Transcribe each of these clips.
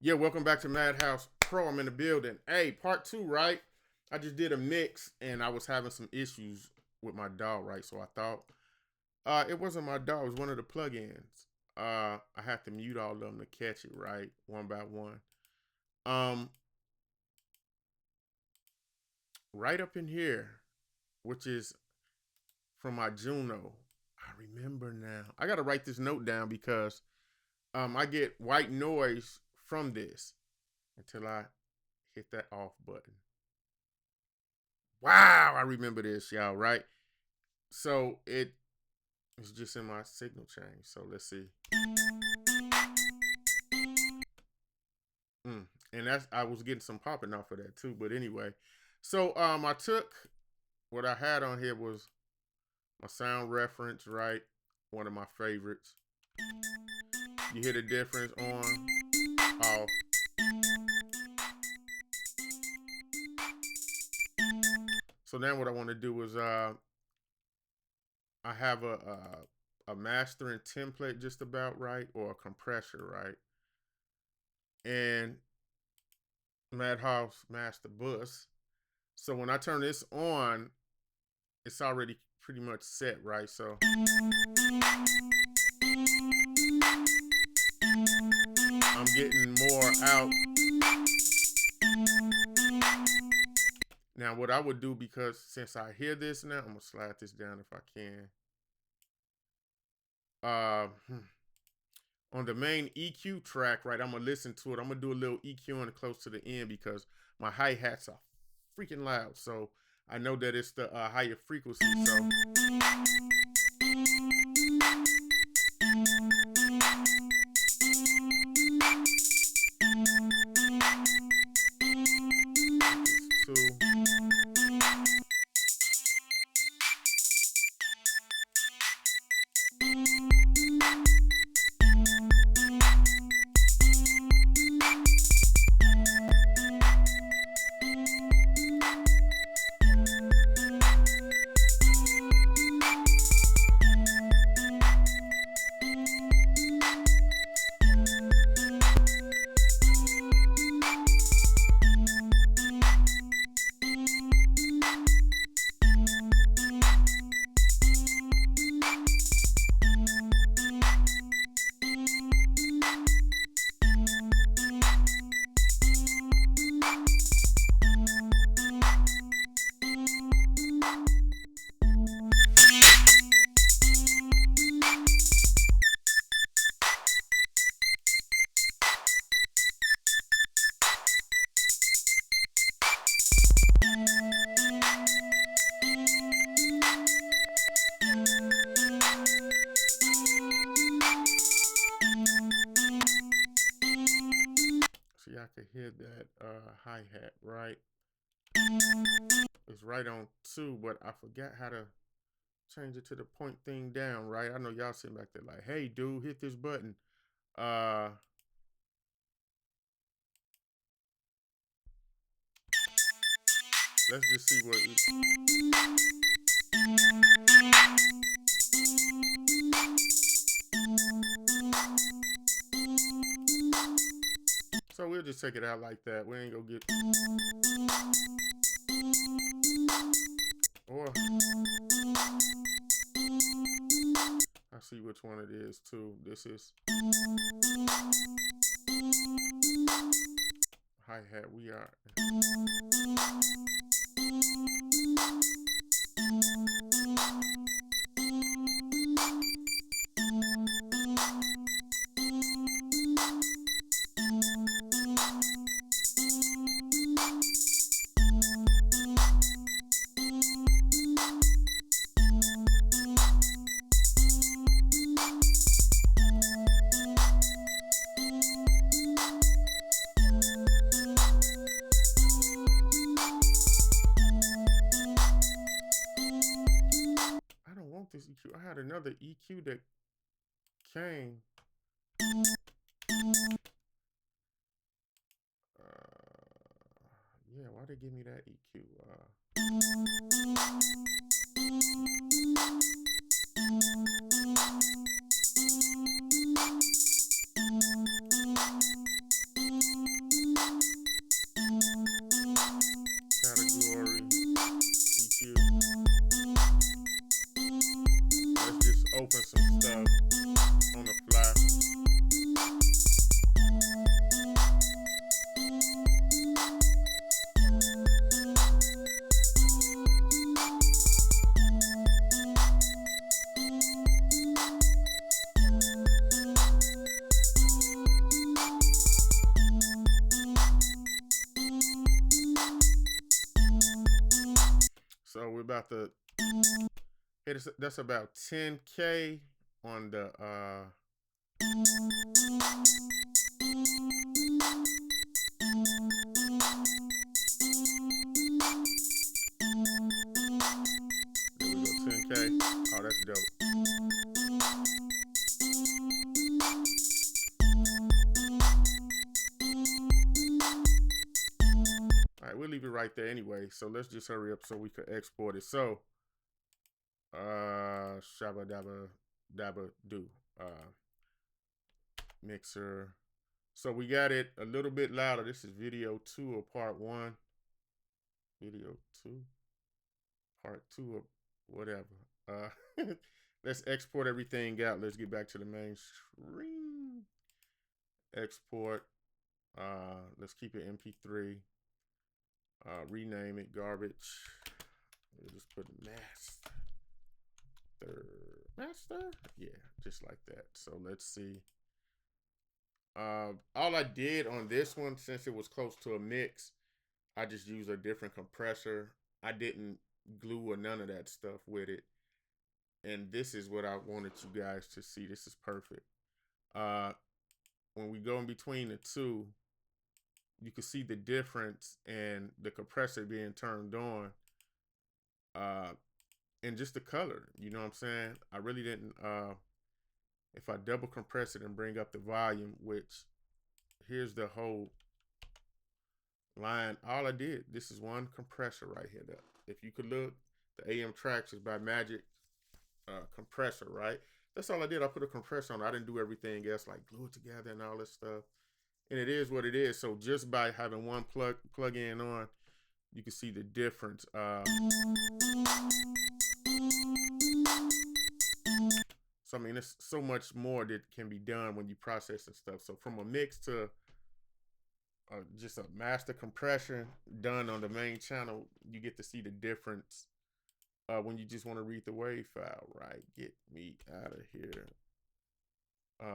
Yeah, welcome back to Madhouse Pro. I'm in the building. Hey, part two, right? I just did a mix and I was having some issues with my DAW, right? So I thought it wasn't my DAW, it was one of the plugins. I had to mute all of them to catch it, right? One by one. Um, right up in here, which is from my Juno. I remember now. I gotta write this note down because I get white noise from this until I hit that off button. Wow, I remember this, y'all, right? So it's just in my signal chain. So let's see. And that's I was getting some popping off of that too. But anyway, so I took what I had on here was my sound reference, right? One of my favorites. You hear the difference on, off. So now what I want to do is I have a mastering template just about right, or a compressor, right? And Madhouse Master Bus. So when I turn this on, it's already pretty much set, right? So I'm getting more out. Now what I would do, because since I hear this now, I'm gonna slide this down if I can. Uh, on the main EQ track, right? I'm gonna listen to it. I'm gonna do a little EQing close to the end because my hi-hats are freaking loud. So I know that it's the higher frequency. So two. See, I could hear that hi-hat, right? It's right on two, but I forgot how to change it to the point thing down, right? I know y'all sitting back there like, hey dude, hit this button. Uh let's just see what so we'll just take it out like that. We ain't gonna get or I see which one it is too. This is hi-hat. We are I don't want this EQ. I had another EQ that came. Yeah, why they give me that EQ? about the that's about 10K on the there we go, 10K. Oh, that's dope. All right, we'll leave it right there anyway. So let's just hurry up so we can export it. So shabba dabba do mixer. So we got it a little bit louder. This is video 2 of part 1. Video 2, part 2 of whatever. Let's export everything out. Let's get back to the main screen. Export. Let's keep it MP3. Rename it garbage. We'll just put master. Yeah, just like that. So let's see. All I did on this one, since it was close to a mix, I just used a different compressor. I didn't glue or none of that stuff with it. And this is what I wanted you guys to see. This is perfect. When we go in between the two, you can see the difference and the compressor being turned on. And just the color, you know what I'm saying? I really didn't, if I double compress it and bring up the volume, which here's the whole line. All I did, this is one compressor right here. If you could look, the AM Tracks is by Magix compressor, right? That's all I did. I put a compressor on. I didn't do everything else like glue it together and all this stuff. And it is what it is. So just by having one plug in on, you can see the difference. So I mean, there's so much more that can be done when you process and stuff. So from a mix to just a master compression done on the main channel, you get to see the difference when you just want to read the wave file, right? Get me out of here.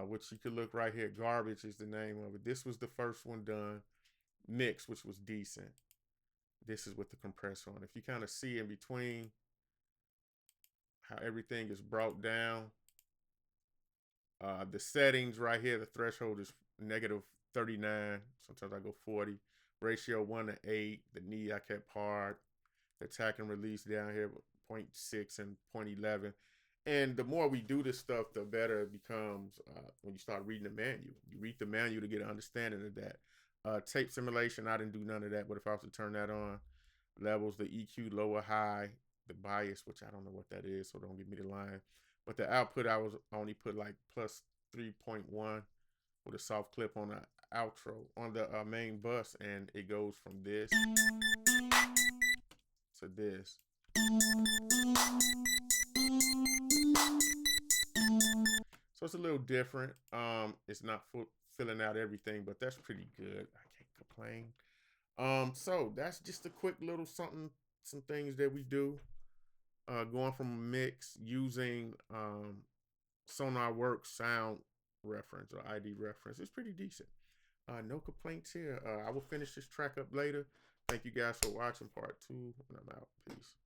Which you could look right here. Garbage is the name of it. This was the first one done. Mix, which was decent. This is with the compressor on. If you kind of see in between how everything is brought down. The settings right here, the threshold is -39. Sometimes I go 40. Ratio 1:8. The knee I kept hard. The attack and release down here 0.6 and 0.11. And the more we do this stuff, the better it becomes when you start reading the manual. You read the manual to get an understanding of that. Tape simulation, I didn't do none of that, but if I was to turn that on, levels, the EQ, lower, high, the bias, which I don't know what that is, so don't give me the line. But the output, I only put like plus 3.1 with a soft clip on the outro, on the main bus, and it goes from this to this. So it's a little different. It's not filling out everything, but that's pretty good. I can't complain. So that's just a quick little something, some things that we do. Going from a mix using SonarWorks sound reference or ID reference. It's pretty decent. No complaints here. I will finish this track up later. Thank you guys for watching part 2, and I'm out. Peace.